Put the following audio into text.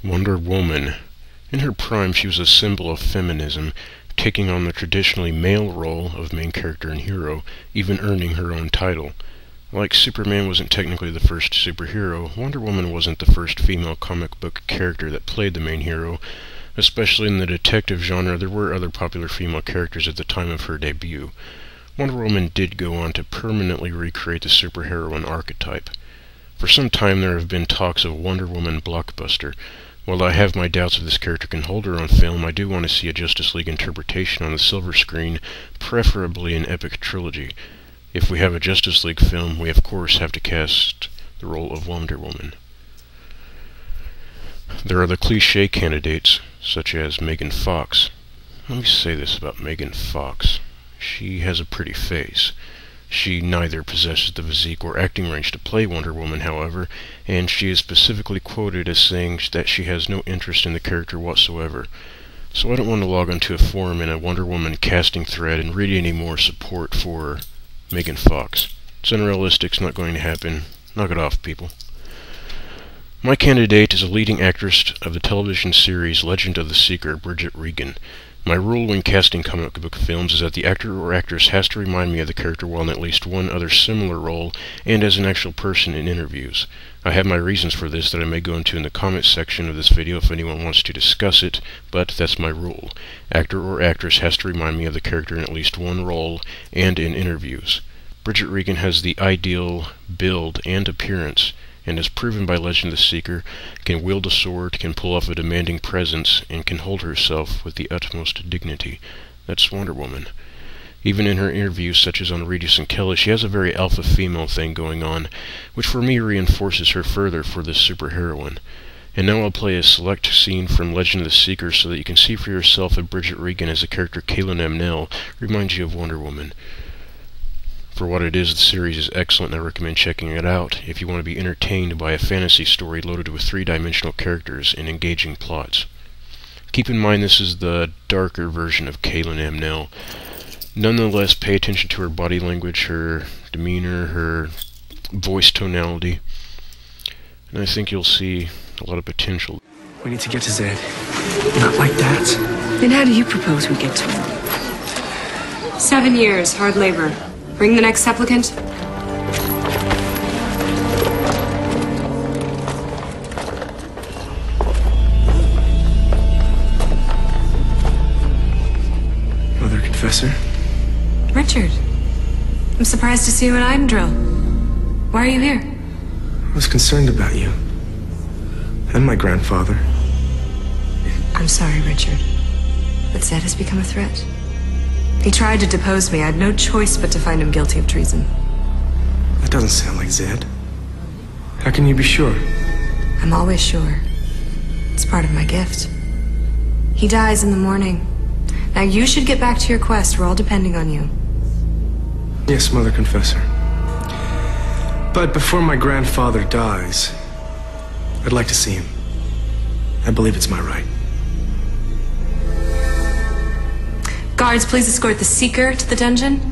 Wonder Woman. In her prime, she was a symbol of feminism, taking on the traditionally male role of main character and hero, even earning her own title. Like Superman wasn't technically the first superhero, Wonder Woman wasn't the first female comic book character that played the main hero. Especially in the detective genre, there were other popular female characters at the time of her debut. Wonder Woman did go on to permanently recreate the superheroine archetype. For some time there have been talks of Wonder Woman blockbuster. While I have my doubts if this character can hold her on film, I do want to see a Justice League interpretation on the silver screen, preferably an epic trilogy. If we have a Justice League film, we of course have to cast the role of Wonder Woman. There are the cliché candidates, such as Megan Fox. Let me say this about Megan Fox. She has a pretty face. She neither possesses the physique or acting range to play Wonder Woman, however, and she is specifically quoted as saying that she has no interest in the character whatsoever. So I don't want to log onto a forum in a Wonder Woman casting thread and read any more support for Megan Fox. It's unrealistic, it's not going to happen. Knock it off, people. My candidate is a leading actress of the television series Legend of the Seeker, Bridget Regan. My rule when casting comic book films is that the actor or actress has to remind me of the character while in at least one other similar role, and as an actual person in interviews. I have my reasons for this that I may go into in the comments section of this video if anyone wants to discuss it, but that's my rule. Actor or actress has to remind me of the character in at least one role, and in interviews. Bridget Regan has the ideal build and appearance, and as proven by Legend of the Seeker, can wield a sword, can pull off a demanding presence, and can hold herself with the utmost dignity. That's Wonder Woman. Even in her interviews, such as on Regis and Kelly, she has a very alpha female thing going on, which for me reinforces her further for this superheroine. And now I'll play a select scene from Legend of the Seeker so that you can see for yourself if Bridget Regan as the character Kaylin M. Nell reminds you of Wonder Woman. For what it is, the series is excellent and I recommend checking it out if you want to be entertained by a fantasy story loaded with three-dimensional characters and engaging plots. Keep in mind this is the darker version of Kaylin M. Nell. Nonetheless, pay attention to her body language, her demeanor, her voice tonality, and I think you'll see a lot of potential. We need to get to Zed. Not like that. Then how do you propose we get to him? 7 years, hard labor. Bring the next supplicant. Mother Confessor? Richard. I'm surprised to see you in Idendrill. Why are you here? I was concerned about you. And my grandfather. I'm sorry, Richard. But Zed has become a threat. He tried to depose me. I had no choice but to find him guilty of treason. That doesn't sound like Zed. How can you be sure? I'm always sure. It's part of my gift. He dies in the morning. Now you should get back to your quest. We're all depending on you. Yes, Mother Confessor. But before my grandfather dies, I'd like to see him. I believe it's my right. Guards, please escort the Seeker to the dungeon.